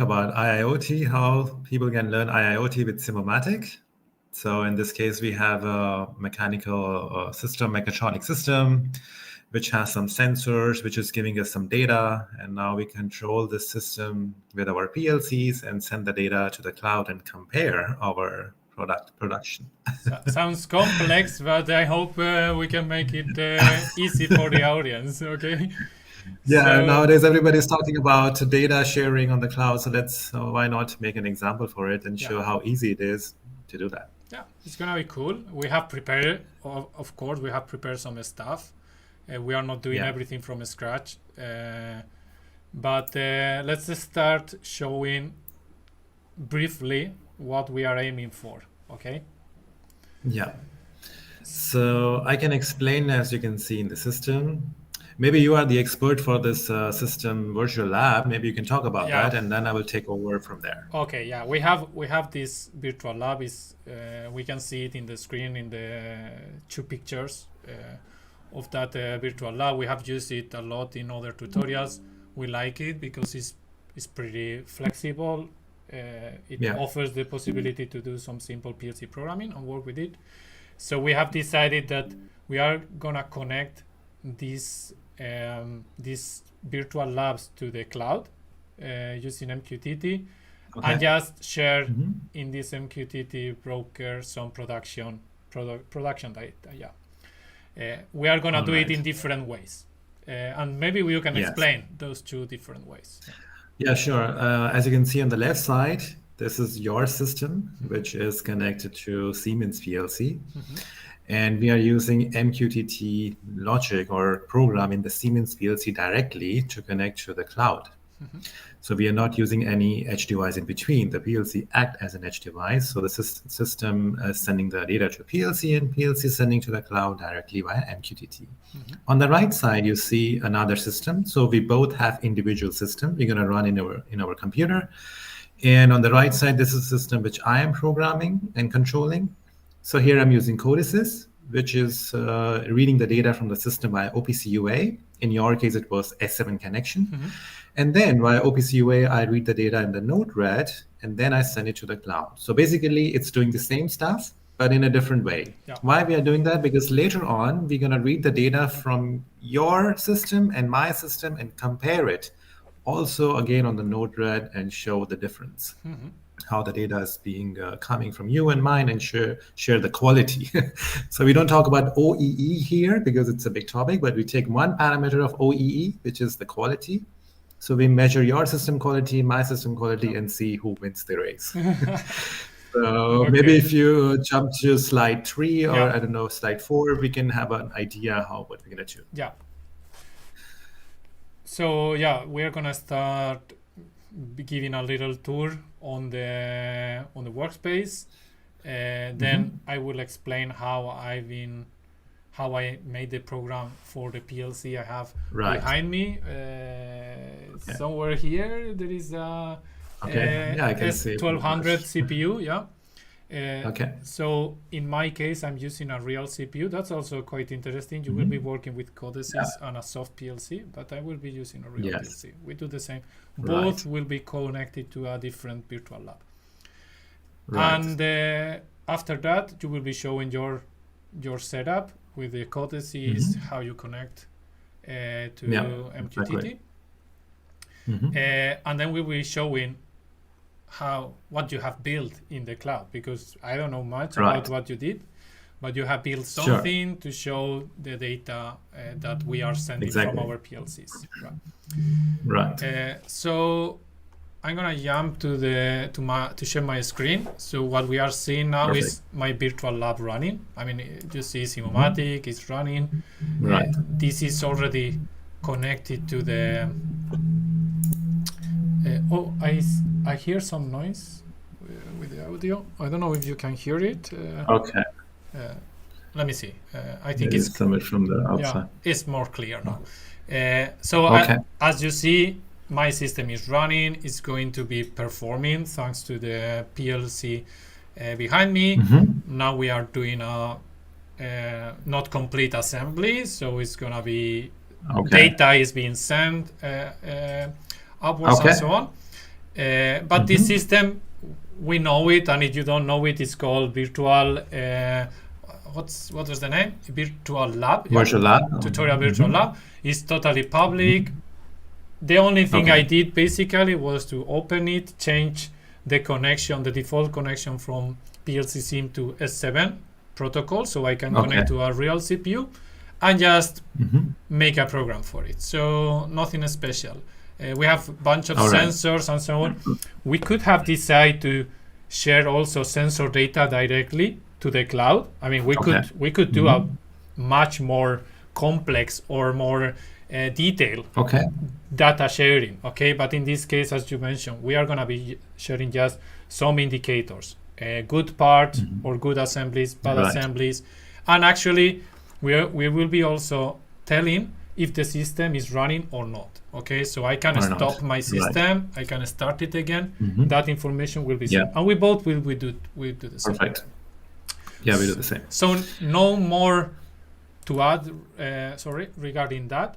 about IIoT, how people can learn IIoT with Simumatik. So in this case, we have a mechanical system, mechatronic system, which has some sensors, which is giving us some data. And now we control this system with our PLCs and send the data to the cloud and compare our production. Sounds complex, but I hope we can make it easy for the audience, okay? Yeah, So, nowadays everybody's talking about data sharing on the cloud. So why not make an example for it and show how easy it is to do that? yeah, it's gonna be cool. We have prepared, of course, we have prepared some stuff. We are not doing everything from scratch, but let's just start showing briefly what we are aiming for, okay? Yeah. So I can explain, as you can see in the system. Maybe you are the expert for this system virtual lab. Maybe you can talk about that, and then I will take over from there. Okay, yeah, we have this virtual lab. We can see it in the screen in the two pictures of that virtual lab. We have used it a lot in other tutorials. We like it because it's pretty flexible. It offers the possibility to do some simple PLC programming and work with it. So we have decided that we are gonna connect these virtual labs to the cloud using MQTT, and just share in this MQTT broker some production data. Yeah, we are gonna do it in different ways, and maybe you can explain those two different ways. Yeah, sure. As you can see on the left side, this is your system, which is connected to Siemens PLC. And we are using MQTT logic or program in the Siemens PLC directly to connect to the cloud. So we are not using any edge device in between. The PLC act as an edge device. So the system is sending the data to PLC, and PLC sending to the cloud directly via MQTT. On the right side, you see another system. So we both have individual systems we're going to run in our computer. And on the right side, this is a system which I am programming and controlling. So here I'm using Codesys, which is reading the data from the system via OPC UA. In your case, it was S7 connection. And then via OPC UA, I read the data in the Node-RED, and then I send it to the cloud. So basically, it's doing the same stuff, but in a different way. Why we are doing that? Because later on, we're going to read the data from your system and my system and compare it also again on the Node-RED and show the difference. How the data is being coming from you and mine, and share the quality. So we don't talk about OEE here because it's a big topic, but we take one parameter of OEE, which is the quality. So we measure your system quality, my system quality, and see who wins the race. So maybe if you jump to slide 3 or I don't know, slide 4, we can have an idea what we're gonna do. Yeah. So yeah, we're gonna start giving a little tour on the workspace. Then I will explain how I made the program for the PLC I have behind me. Somewhere here there is a S1200 CPU. So in my case, I'm using a real CPU. That's also quite interesting. You will be working with Codesys on a soft PLC, but I will be using a real PLC. We do the same. Both will be connected to a different virtual lab. And after that, you will be showing your setup with the Codesys, how you connect to MQTT. And then we will be showing what you have built in the cloud, because I don't know much about what you did, but you have built something to show the data that we are sending from our PLCs. So I'm gonna jump to share my screen. So what we are seeing now is my virtual lab running. I mean, you see Simumatik is running. This is already connected to the. I hear some noise with the audio. I don't know if you can hear it. Let me see. I think it's coming from the outside. Yeah, it's more clear now. As you see, my system is running. It's going to be performing thanks to the PLC behind me. Now we are doing a not complete assembly, so it's gonna be data is being sent upwards and so on. But this system, we know it, and if you don't know it, it's called virtual. What is the name? Virtual Lab. Virtual Lab. Tutorial Virtual Lab. It's totally public. The only thing I did basically was to open it, change the connection, the default connection from PLC Sim to S7 protocol, so I can connect to a real CPU, and just make a program for it. So nothing special. We have a bunch of sensors and so on. We could have decided to share also sensor data directly to the cloud. I mean, we could do a much more complex or more detailed data sharing. But in this case, as you mentioned, we are going to be sharing just some indicators, good parts or good assemblies, bad assemblies, and actually we will be also telling if the system is running or not. So I can stop my system, I can start it again. That information will be sent, and we both will do the same. Perfect. Yeah, we do the same. So no more to add, regarding that.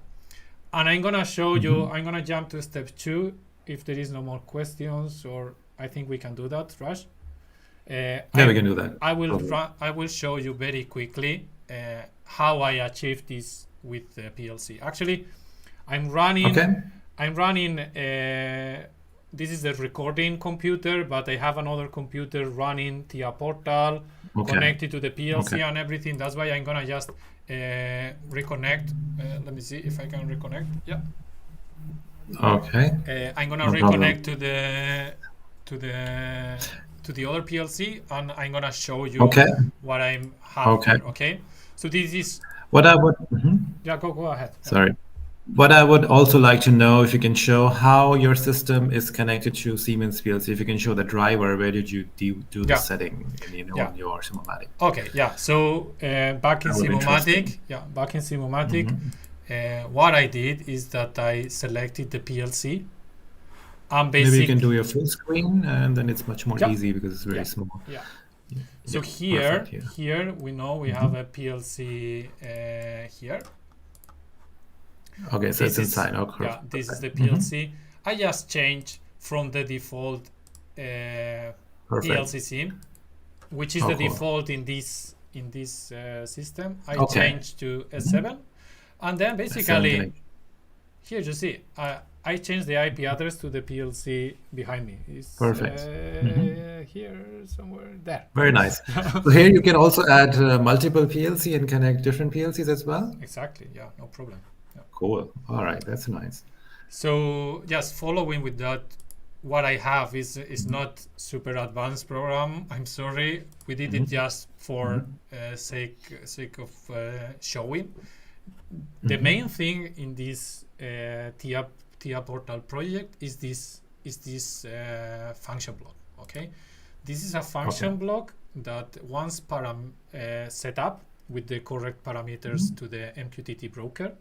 And I'm gonna show you. I'm gonna jump to step 2 if there is no more questions, or I think we can do that, Raj. We can do that. I will show you very quickly how I achieved this with the PLC. Actually, I'm running. This is the recording computer, but I have another computer running TIA Portal, connected to the PLC and everything. That's why I'm gonna just reconnect. Let me see if I can reconnect. Yeah. I'm gonna reconnect to the other PLC, and I'm gonna show you what I'm having. So this is what I would. Yeah, go ahead. Sorry. What I would also like to know, if you can show how your system is connected to Siemens PLC, if you can show the driver, where did you do the setting on your Simumatik? So back in Simumatik, what I did is that I selected the PLC. And maybe you can do your full screen, and then it's much more easy because it's very small. So here we know we have a PLC here. So it's inside. This is the PLC. I just changed from the default PLC sim, which is the default in this system. I changed to S7, and then basically here you see I changed the IP address to the PLC behind me. It's here somewhere there. Very nice. So here you can also add multiple PLC and connect different PLCs as well. Exactly. Yeah, no problem. Cool. All right, that's nice. So just following with that, what I have is not super advanced program. I'm sorry, we did it just for sake of showing. The main thing in this TIA Portal project is this function block. This is a function block that once set up with the correct parameters to the MQTT broker,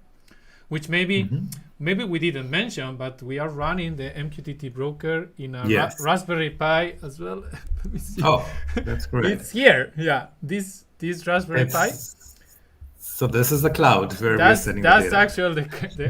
which maybe we didn't mention, but we are running the MQTT broker in a Raspberry Pi as well. Let me see. Oh, that's great. It's here. Yeah, this Raspberry Pi. So this is the cloud where we're sending the data. That's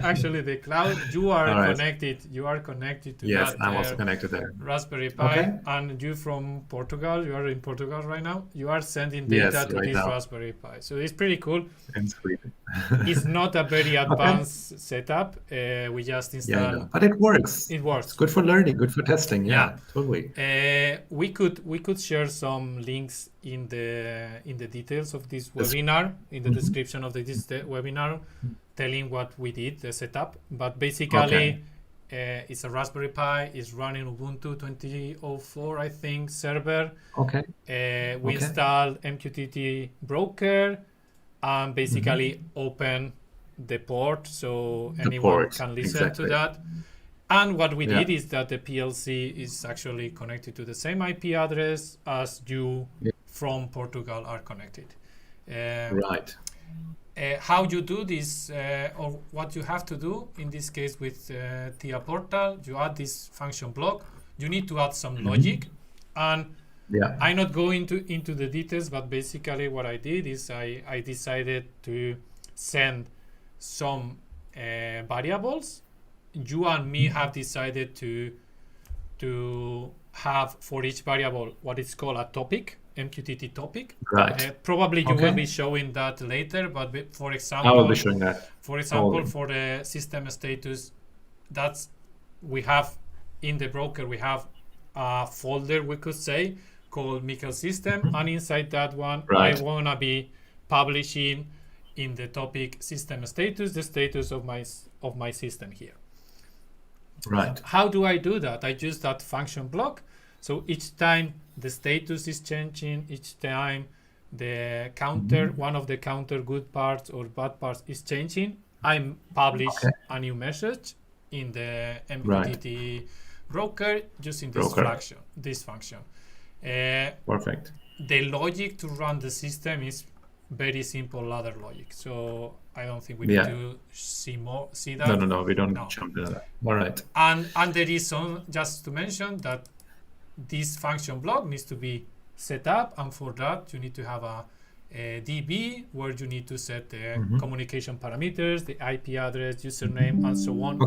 actually the cloud. You are connected. You are connected to that. Yes, I'm also connected there. Raspberry Pi, and you from Portugal. You are in Portugal right now. You are sending data to this Raspberry Pi. So it's pretty cool. It's not a very advanced setup. We just install. But it works. It works. It's good for learning. Good for testing. Yeah, totally. We could share some links in the details of this webinar, in the description of this webinar, telling what we did, the setup. But basically, it's a Raspberry Pi. It's running Ubuntu 20.04, I think, server. We installed MQTT broker and basically open the port so anyone can listen to that. And what we did is that the PLC is actually connected to the same IP address as you from Portugal are connected. How you do this, or what you have to do in this case with TIA Portal, you add this function block. You need to add some logic, and I'm not going into the details, but basically what I did is I decided to send some variables. You and me have decided to to have for each variable what is called a topic, MQTT topic. Right. Probably you Okay. will be showing that later, but for I will example, be showing that. for example, Totally. for the system status, that's we have in the broker, we have a folder, we could say, called Mikkel System, and inside that one, Right. I wanna be publishing in the topic system status, the status of my system here. Right. How do I do that? I use that function block. So each time the status is changing, each time the counter, one of the counter good parts or bad parts is changing, I publish Okay. a new message in the MQTT broker using this function. Perfect. The logic to run the system is very simple ladder logic. So I don't think we need to see that. No, we don't jump into that. All right. And there is some, just to mention that this function block needs to be set up, and for that you need to have a DB where you need to set the communication parameters, the IP address, username, and so on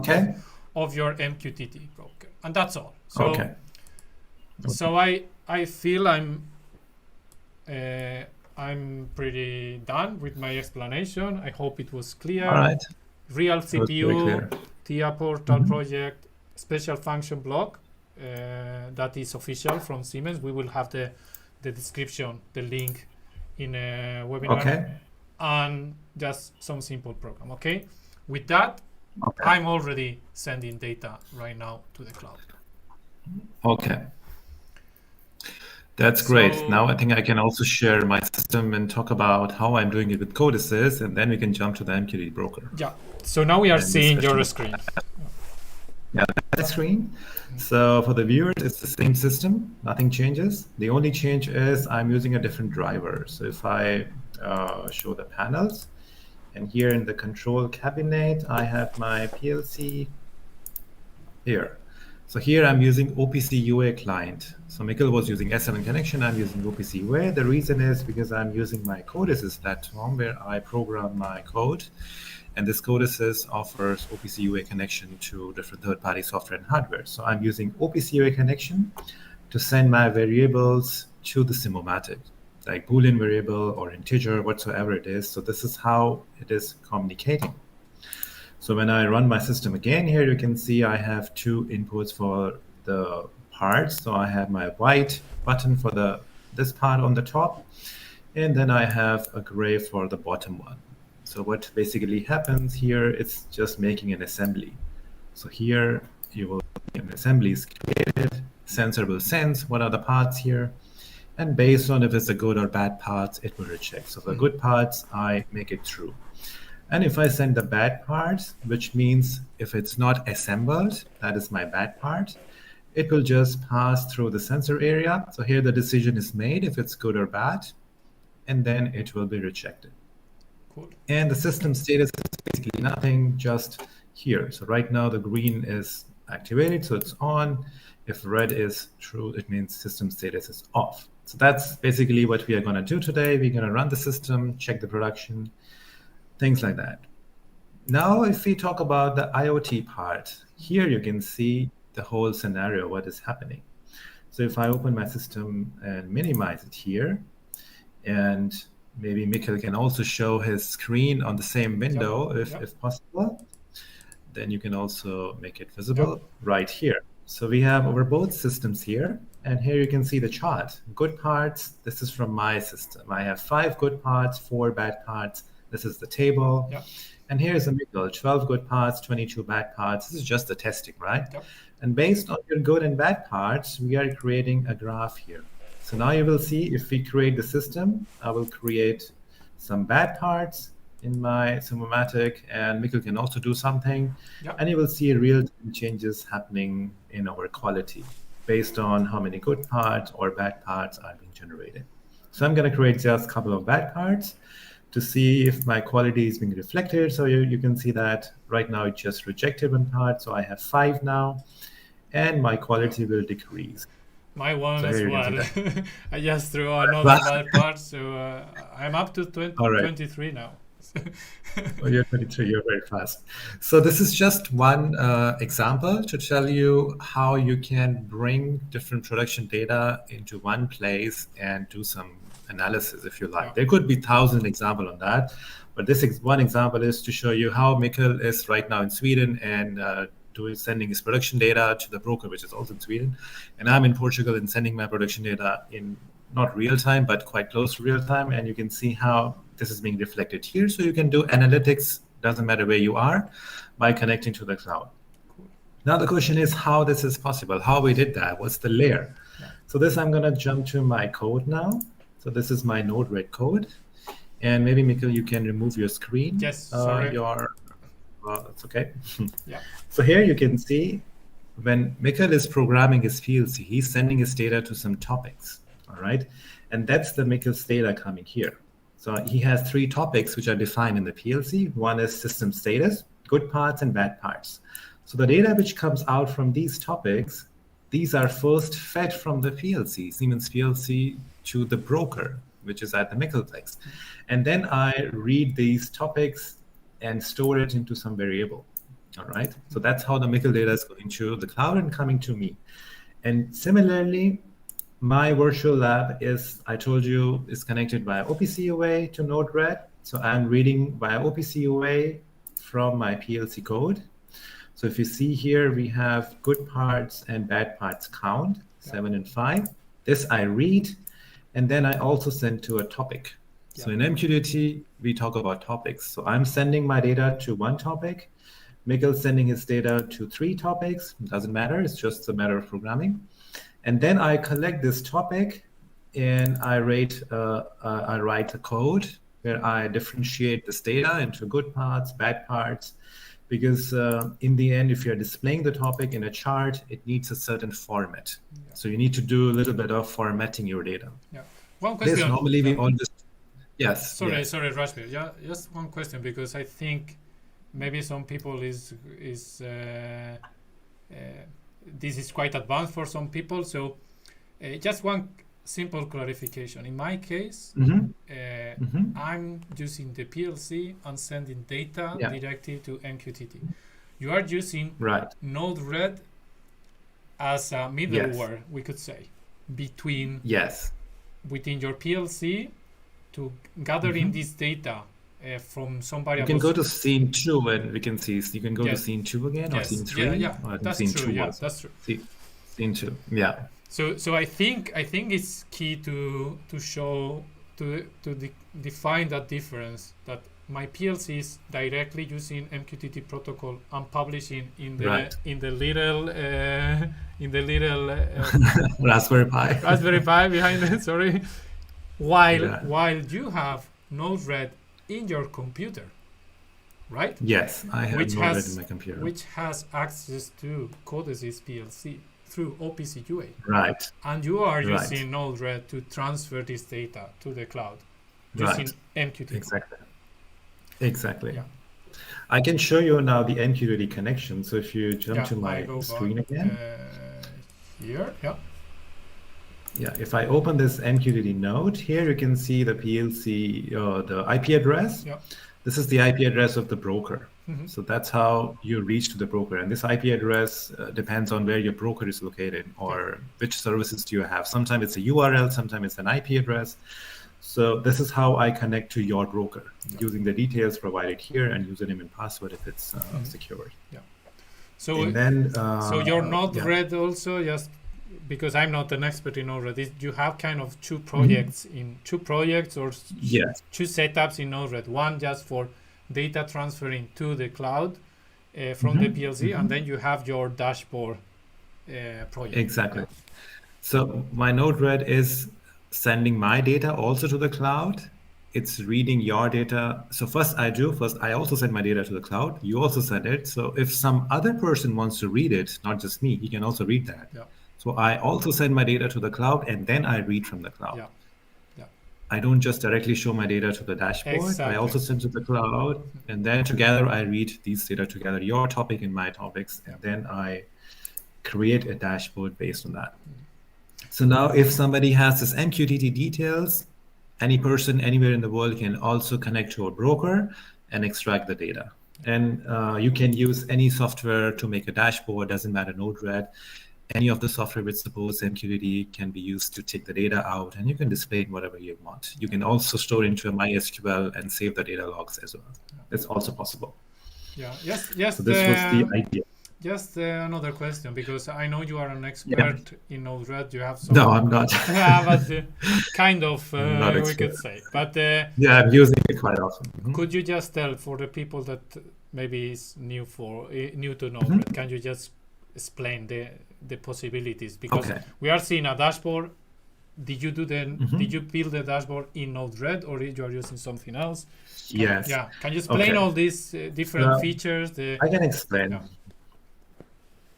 of your MQTT broker, and that's all. So, so I feel I'm pretty done with my explanation. I hope it was clear. All right. Real CPU, TIA portal project, special function block that is official from Siemens. We will have the description, the link in a webinar, and just some simple program. Okay, with that, I'm already sending data right now to the cloud. Okay. That's great. So, now I think I can also share my system and talk about how I'm doing it with codices, and then we can jump to the MQTT broker. Yeah. So now we are seeing your screen. Yeah, that screen. So for the viewers, it's the same system. Nothing changes. The only change is I'm using a different driver. So if I show the panels, and here in the control cabinet, I have my PLC here. So here I'm using OPC UA client. So Mikkel was using S7 connection, I'm using OPC UA. The reason is because I'm using my codices platform where I program my code. And this codices offers OPC UA connection to different third-party software and hardware. So I'm using OPC UA connection to send my variables to the Simumatik, like Boolean variable or integer, whatsoever it is. So this is how it is communicating. So when I run my system again here, you can see I have two inputs for the parts. So I have my white button for this part on the top, and then I have a gray for the bottom one. So what basically happens here, it's just making an assembly. So here you will see an assembly is created, sensor will sense what are the parts here, and based on if it's a good or bad parts, it will reject. So for good parts, I make it true. And if I send the bad parts, which means if it's not assembled, that is my bad part, it will just pass through the sensor area. So here the decision is made if it's good or bad, and then it will be rejected. Cool. And the system status is basically nothing, just here. So right now the green is activated, so it's on. If red is true, it means system status is off. So that's basically what we are going to do today. We're going to run the system, check the production, things like that. Now, if we talk about the IoT part, here you can see the whole scenario, what is happening. So if I open my system and minimize it here, and maybe Mikkel can also show his screen on the same window if possible, then you can also make it visible right here. So we have over both systems here, and here you can see the chart. Good parts, this is from my system. I have 5 good parts, 4 bad parts. This is the table. And here's a Mikkel, 12 good parts, 22 bad parts. This is just the testing, right? And based on your good and bad parts, we are creating a graph here. So now you will see if we create the system, I will create some bad parts in my Simumatik, and Mikkel can also do something. And you will see real-time changes happening in our quality based on how many good parts or bad parts are being generated. So I'm going to create just a couple of bad parts to see if my quality is being reflected. So you can see that right now it just rejected one part. So I have 5 now, and my quality will decrease. My one as well. I just threw another bad part, so I'm up to 23 now. Oh, you're 23, you're very fast. So this is just one example to tell you how you can bring different production data into one place and do some analysis if you like. Yeah. There could be 1,000 examples on that, but this one example is to show you how Mikkel is right now in Sweden and sending his production data to the broker, which is also in Sweden. And I'm in Portugal and sending my production data in not real time, but quite close to real time. And you can see how this is being reflected here. So you can do analytics, doesn't matter where you are, by connecting to the cloud. Now the question is how this is possible, how we did that, what's the layer? Yeah. So this, I'm gonna jump to my code now. So this is my Node-RED code. And maybe, Mikkel, you can remove your screen. Yes, sorry. That's okay. Yeah. So here you can see when Mikkel is programming his PLC, he's sending his data to some topics, all right? And that's the Mikkel's data coming here. So he has 3 topics which are defined in the PLC. One is system status, good parts and bad parts. So the data which comes out from these topics, these are first fed from the PLC, Siemens PLC, to the broker, which is at the Mikkelplex. And then I read these topics and store it into some variable. All right. So that's how the Mikkel data is going to the cloud and coming to me. And similarly, my virtual lab is, I told you, is connected via OPC UA to Node-RED. So I'm reading via OPC UA from my PLC code. So if you see here, we have good parts and bad parts count, 7 and 5. This I read, and then I also send to a topic. So in MQTT, we talk about topics. So I'm sending my data to one topic. Mikkel's sending his data to 3 topics. It doesn't matter. It's just a matter of programming. And then I collect this topic and I write a code where I differentiate this data into good parts, bad parts, because in the end, if you're displaying the topic in a chart, it needs a certain format. Yeah. So you need to do a little bit of formatting your data. Yeah. One question. This normally we all just, yes. Sorry, Rashmi. Yeah, just one question, because I think maybe some people this is quite advanced for some people. So just one simple clarification. In my case, I'm using the PLC and sending data directly to MQTT. You are using Node-RED as a middleware, we could say, between within your PLC to gather in this data from somebody else. You can go to scene 2 and we can see, you can go to scene 2 again or scene 3. Or that's scene true. 2 yeah, that's true. Scene 2, yeah. So I think it's key to show to define that difference, that my PLC is directly using MQTT protocol and publishing in the little Raspberry Pi behind it. Sorry, while you have Node-RED in your computer, right? Yes, I have Node-RED in my computer, which has access to Codesys PLC through OPC UA. Right. And you are using Node-RED to transfer this data to the cloud using MQTT. Exactly. Yeah. I can show you now the MQTT connection. So if you jump to my screen again. Here, Yeah, if I open this MQTT node, here you can see the PLC, the IP address. Yeah. This is the IP address of the broker. So that's how you reach to the broker. And this IP address depends on where your broker is located or which services do you have. Sometimes it's a URL, sometimes it's an IP address. So this is how I connect to your broker using the details provided here and username and password if it's secured. Yeah. So and then, so your Node-RED also, just because I'm not an expert in Node-RED, you have kind of 2 projects in 2 projects or 2 setups in Node-RED. One just for data transferring to the cloud from the PLC, and then you have your dashboard project. Exactly. So my Node-RED is sending my data also to the cloud. It's reading your data. So first I also send my data to the cloud. You also send it. So if some other person wants to read it, not just me, he can also read that. Yeah. So I also send my data to the cloud and then I read from the cloud. Yeah. I don't just directly show my data to the dashboard. Exactly. I also send to the cloud, and then together I read these data together, your topic and my topics, and then I create a dashboard based on that. So now if somebody has this MQTT details, any person anywhere in the world can also connect to a broker and extract the data. And you can use any software to make a dashboard, doesn't matter, Node-RED. Any of the software which supports MQTT can be used to take the data out, and you can display it whatever you want. You can also store into a MySQL and save the data logs as well. It's also possible. Yeah. Yes. So this was the idea. Just another question, because I know you are an expert in Node-RED. You have some. No, I'm not. But kind of, Not we expert. could say. But Yeah, I'm using it quite often. Mhm. could you just tell, for the people that maybe is new to Node-RED, can you just explain the possibilities? Because Okay. we are seeing a dashboard. Did you build the dashboard in Node-RED, or you are using something else? Yes. Yeah. Can you explain Okay. all these different So, features? I can explain. Yeah.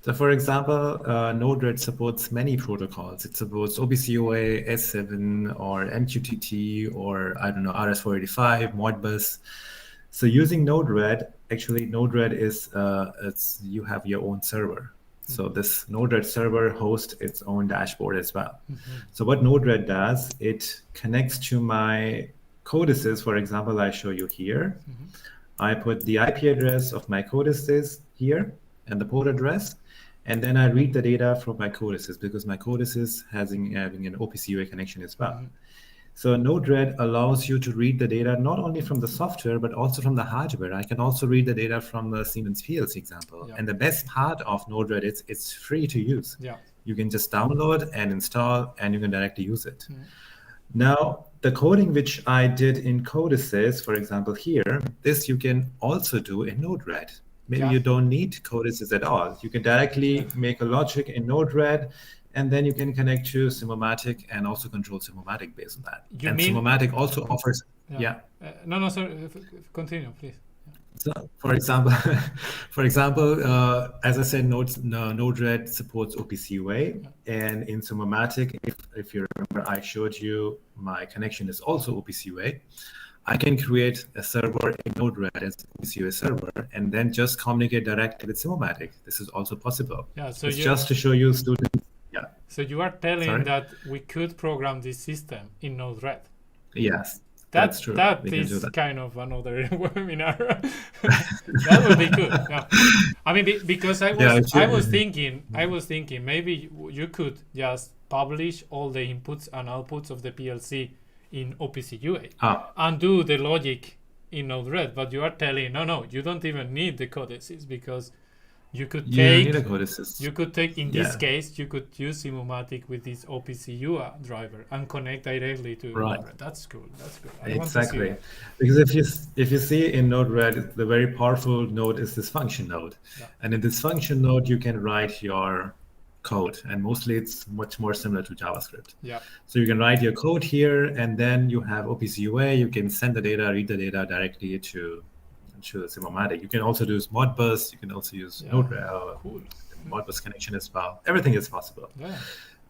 So for example, Node-RED supports many protocols. It supports OPC-UA, S7, or MQTT, or I don't know, RS-485, Modbus. So using Node-RED, actually Node-RED is, you have your own server. So this Node-RED server hosts its own dashboard as well. So what Node-RED does, it connects to my codices. For example, I show you here. I put the IP address of my codices here and the port address. And then I read the data from my codices, because my codices having an OPC-UA connection as well. So Node-RED allows you to read the data not only from the software, but also from the hardware. I can also read the data from the Siemens PLC example. Yeah. And the best part of Node-RED is it's free to use. Yeah. You can just download and install, and you can directly use it. Now, the coding which I did in codices, for example here, this you can also do in Node-RED. Maybe you don't need codices at all. You can directly make a logic in Node-RED, and then you can connect to Simumatik and also control Simumatik based on that. Simumatik also offers, No, sorry. Continue, please. So, for example, as I said, Node-RED supports OPC-UA, and in Simumatik, if you remember, I showed you my connection is also OPC-UA. I can create a server in Node-RED as OPC-UA server, and then just communicate directly with Simumatik. This is also possible. Yeah. So it's just to show you students. Yeah. So you are telling that we could program this system in Node-RED. Yes. That's true. That is kind of another webinar. That would be good. Yeah. I mean, because I was thinking maybe you could just publish all the inputs and outputs of the PLC in OPC-UA and do the logic in Node-RED. But you are telling, no, you don't even need the codices, because you could take in this case, you could use Simumatik with this OPC-UA driver and connect directly to Node-RED. That's cool. Exactly. Because if you see in Node-RED, the very powerful node is this function node. And in this function node, you can write your code, and mostly it's much more similar to JavaScript. So you can write your code here, and then you have OPC-UA. You can send the data, read the data directly to the Simumatik. You can also use Modbus. You can also use Node-RED, Modbus connection as well. Everything is possible.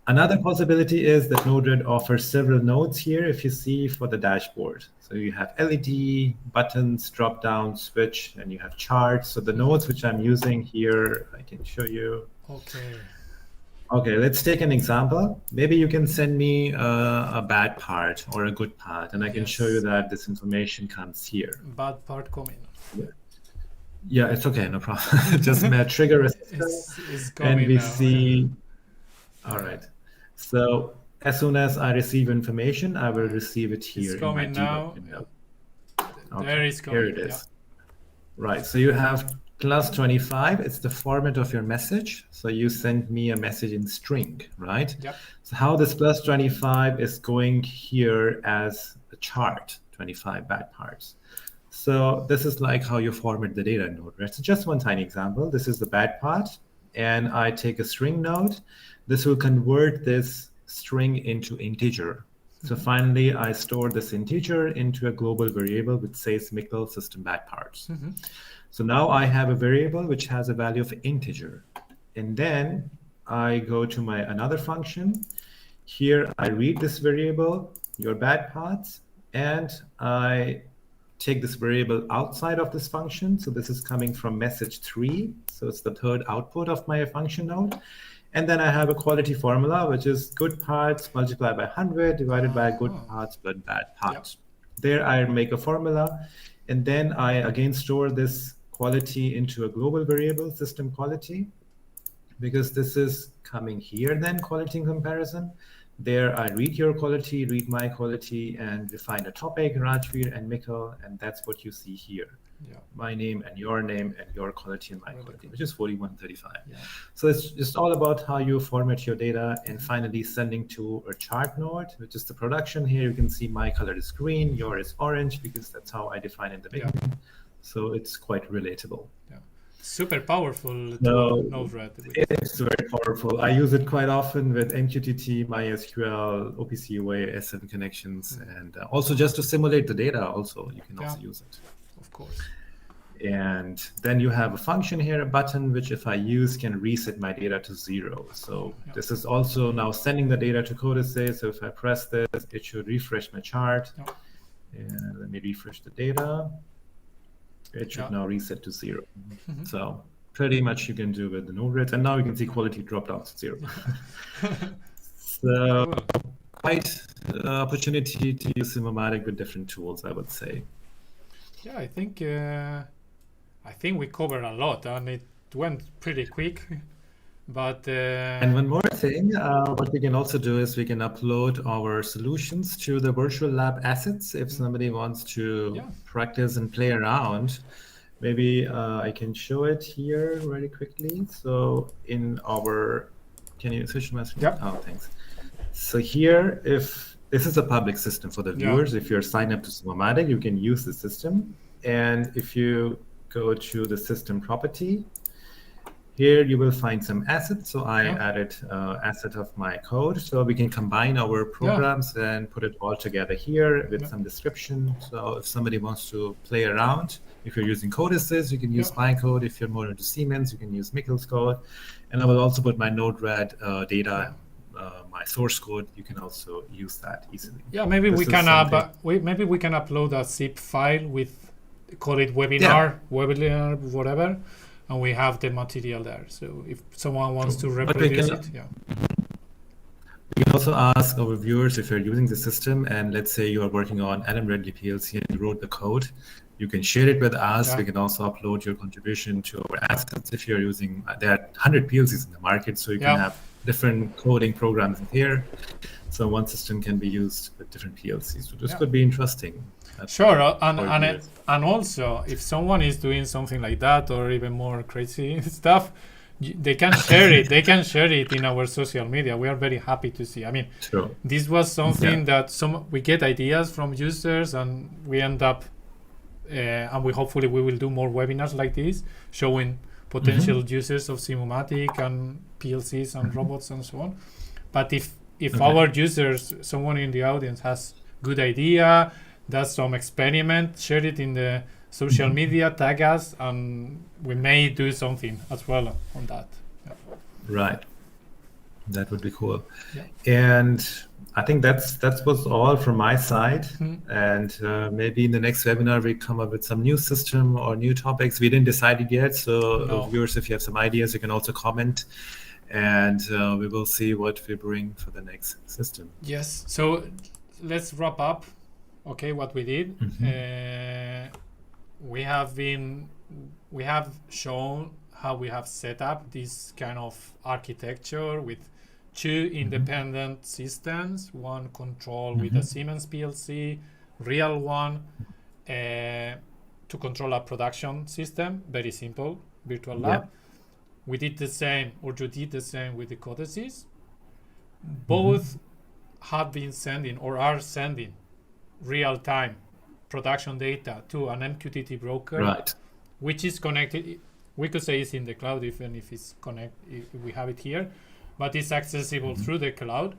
Another possibility is that Node-RED offers several nodes here, if you see, for the dashboard. So you have LED, buttons, drop-down, switch, and you have charts. So the nodes which I'm using here, I can show you. Okay, let's take an example. Maybe you can send me a bad part or a good part, and I can show you that this information comes here. Bad part coming. Yeah, it's okay, no problem. Just may trigger a system, and we see. All right. So as soon as I receive information, I will receive it here. It's coming now. There is coming. Here it is. Right. So you have +25. It's the format of your message. So you send me a message in string, right? So how this +25 is going here as a chart, 25 bad parts. So this is like how you format the data in Node-RED. So just one tiny example. This is the bad part, and I take a string node. This will convert this string into integer. So finally, I store this integer into a global variable which says Mikkel system bad parts. So now I have a variable which has a value of integer. And then I go to my another function. Here I read this variable, your bad parts, and I take this variable outside of this function. So this is coming from message 3. So it's the third output of my function node. And then I have a quality formula, which is good parts multiplied by 100 divided by good parts but bad parts. There I make a formula, and then I again store this quality into a global variable, system quality, because this is coming here then, quality in comparison. There I read your quality, read my quality, and define a topic, Rajveer and Mikkel, and that's what you see here. My name and your quality and my quality, which is 4135. So it's just all about how you format your data, and finally sending to a chart node, which is the production. Here you can see my color is green, yours is orange, because that's how I define in the beginning. So it's quite relatable. Super powerful Node-RED. It's very powerful. I use it quite often with MQTT, MySQL, OPC UA, S7 connections, and also just to simulate the data. Also, you can also use it. Of course. And then you have a function here, a button, which if I use can reset my data to 0. So this is also now sending the data to Codesys. So if I press this, it should refresh my chart. And let me refresh the data. It should now reset to 0. So pretty much you can do with the Node-RED. And now you can see quality drop down to 0. So quite opportunity to use Simumatik with different tools, I would say. Yeah, I think we covered a lot, and it went pretty quick. But and one more thing, what we can also do is we can upload our solutions to the virtual lab assets. If somebody wants to practice and play around, maybe I can show it here very quickly. So in our, can you switch my screen? Oh, thanks. So here, if this is a public system for the viewers, if you're signed up to Simumatik, you can use the system. And if you go to the system property, here you will find some assets. So I added asset of my code. So we can combine our programs and put it all together here with some description. So if somebody wants to play around, if you're using Codesys, you can use my code. If you're more into Siemens, you can use Mikkel's code. And I will also put my Node-RED data, my source code. You can also use that easily. Yeah, maybe we can upload a zip file with, call it webinar, whatever. And we have the material there. So if someone wants to reproduce it, we can also ask our viewers, if you're using the system and let's say you are working on Adam Redley PLC and you wrote the code, you can share it with us. We can also upload your contribution to our assets. If you're using, there are 100 PLCs in the market, so you can have different coding programs in here. So one system can be used with different PLCs. So this could be interesting. Sure, and also if someone is doing something like that or even more crazy stuff, they can share it. They can share it in our social media. We are very happy to see. I mean, this was something that we get ideas from users, and we end up, and we hopefully we will do more webinars like this, showing potential users of Simumatik and PLCs and robots and so on. But if our users, someone in the audience has good idea, does some experiment, share it in the social media, tag us, and we may do something as well on that. Right. That would be cool. And I think that was all from my side. And maybe in the next webinar, we come up with some new system or new topics. We didn't decide it yet. So viewers, if you have some ideas, you can also comment. And we will see what we bring for the next system. Yes. So let's wrap up. Okay, what we did. We have shown how we have set up this kind of architecture with two independent systems, one control with a Siemens PLC, real one, to control a production system, very simple, virtual lab. We did the same, or you did the same with the Codesys. Both have been sending or are sending real-time production data to an MQTT broker, which is connected. We could say it's in the cloud, even if it's if we have it here, but it's accessible through the cloud.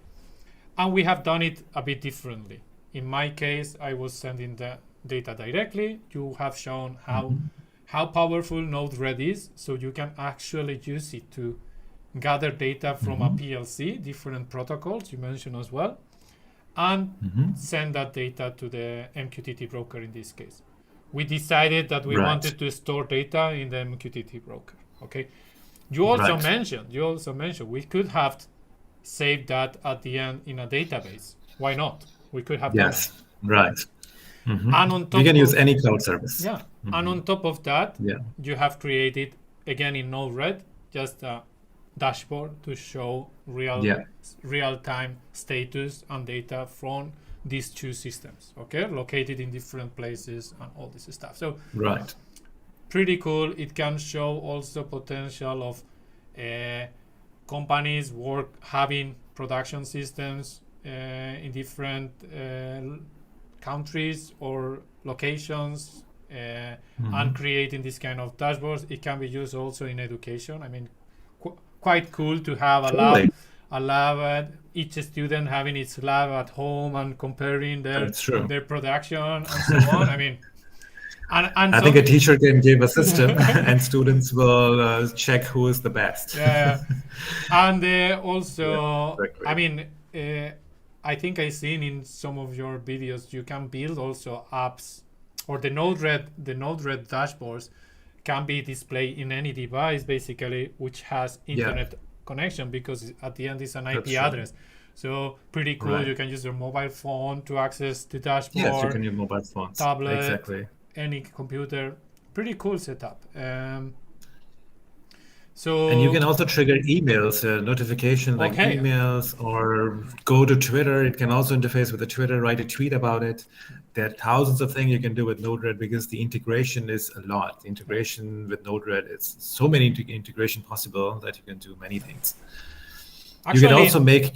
And we have done it a bit differently. In my case, I was sending the data directly. You have shown how powerful Node-RED is, so you can actually use it to gather data from a PLC, different protocols you mentioned as well, and send that data to the MQTT broker in this case. We decided that we wanted to store data in the MQTT broker. Okay, You also Right. mentioned we could have saved that at the end in a database. Why not? We could have done that. Yes. Right. And on We top can use of any cloud service. Yeah, and on top of that, Yeah. you have created again in Node-RED just a dashboard to show Yeah. real-time status and data from these two systems, okay, located in different places and all this stuff. So Right. pretty cool. It can show also potential of companies having production systems in different countries or locations and creating this kind of dashboards. It can be used also in education. I mean, quite cool to have Totally. a lab, each student having its lab at home and comparing That's true. their production and so on. I mean, and I think a teacher can give a system and students will check who is the best. Yeah. And also, Yeah, I mean, I think I've seen in some of your videos, you can build also apps, or the Node-RED dashboards can be displayed in any device, basically, which has internet connection, because at the end it's an IP address. So pretty cool. Right. You can use your mobile phone to access the dashboard. Yes, you can use mobile phones. Tablet, exactly. Any computer. Pretty cool setup. And you can also trigger emails, notification like emails, or go to Twitter. It can also interface with the Twitter, write a tweet about it. There are thousands of things you can do with Node-RED because the integration is a lot. The integration with Node-RED, it's so many integration possible that you can do many things. Actually, you can also make,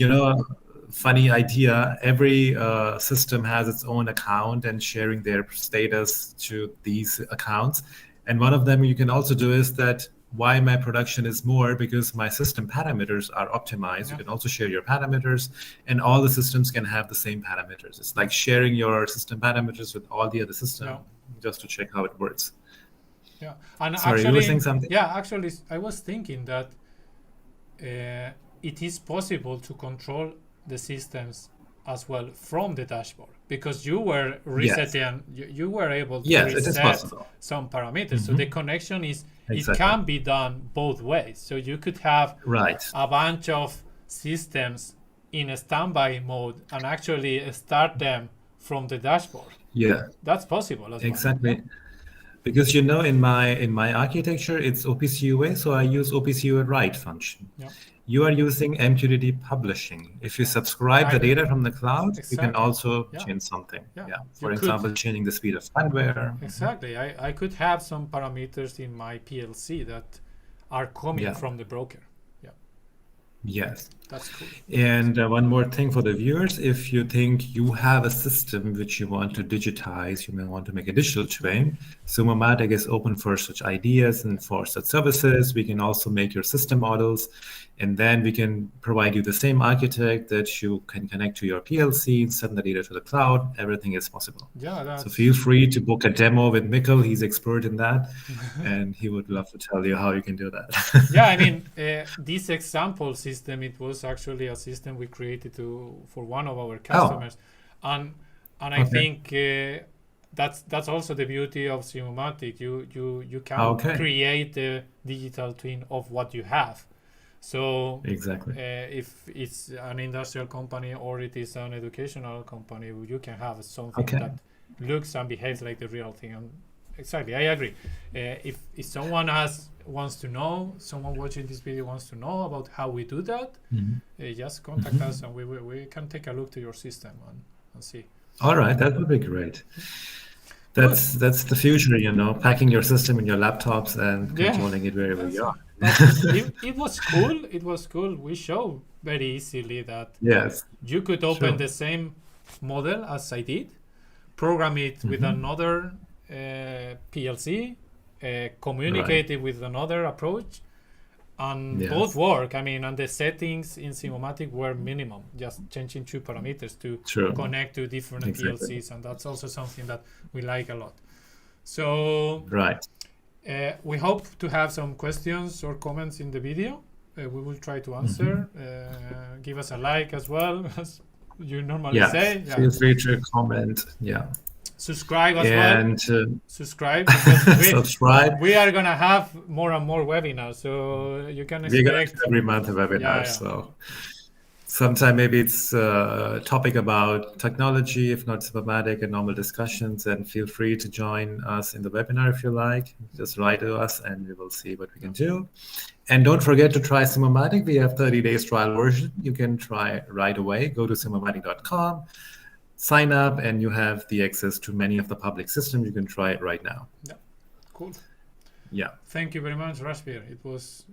funny idea. Every system has its own account and sharing their status to these accounts. And one of them you can also do is that why my production is more because my system parameters are optimized. Yeah. You can also share your parameters, and all the systems can have the same parameters. It's like sharing your system parameters with all the other systems just to check how it works. Yeah, and sorry, you were saying something? Yeah, actually, I was thinking that it is possible to control the systems as well from the dashboard, because you were resetting, you were able to reset some parameters. So the connection is, it can be done both ways. So you could have a bunch of systems in a standby mode and actually start them from the dashboard. Yeah, that's possible as well. Yeah. Because in my architecture it's OPC UA, so I use OPC UA write function. Yeah. You are using MQTT publishing. If you subscribe the data from the cloud, you can also change something. Yeah. For example, changing the speed of firmware. Exactly. I could have some parameters in my PLC that are coming from the broker. Yeah. Yes. That's cool. And one more thing for the viewers, if you think you have a system which you want to digitize, you may want to make a digital twin, Simumatik is open for such ideas and for such services. We can also make your system models, and then we can provide you the same architect that you can connect to your PLC, send the data to the cloud. Everything is possible. Yeah. So feel free to book a demo with Mikkel. He's expert in that, and he would love to tell you how you can do that. Yeah, I mean, this example system, it was actually a system we created for one of our customers, and I think that's also the beauty of Simumatik. You can create the digital twin of what you have. So exactly, if it's an industrial company or it is an educational company, you can have something that looks and behaves like the real thing. And exactly, I agree. If someone wants to know, someone watching this video wants to know about how we do that, just contact us and we can take a look to your system and see. All right, that would be great. That's the future, packing your system in your laptops and controlling it wherever you are. It was cool. It was cool. We show very easily that you could open the same model as I did, program it with another PLC, communicate it with another approach, and both work. I mean, and the settings in Simumatik were minimum, just changing 2 parameters to connect to different PLCs, and that's also something that we like a lot. So we hope to have some questions or comments in the video. We will try to answer. Give us a like as well, as you normally say. Feel free to comment. Subscribe as well. And Subscribe, because subscribe. we are gonna have more and more webinars, so you can We're going to expect do every month a webinar. Yeah. So sometime maybe it's a topic about technology, if not Simumatik, and normal discussions. And feel free to join us in the webinar if you like. Just write to us and we will see what we can do. And don't forget to try Simumatik. We have 30 days trial version. You can try right away. Go to simumatik.com, sign up, and you have the access to many of the public systems. You can try it right now. Cool. Yeah. Thank you very much, Rashbir. It was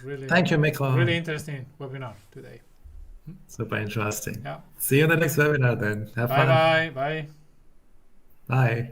really Thank you, Mikko. really interesting webinar today. Super interesting. Yeah. See you in the next webinar then. Have Bye fun. bye. Bye. Bye.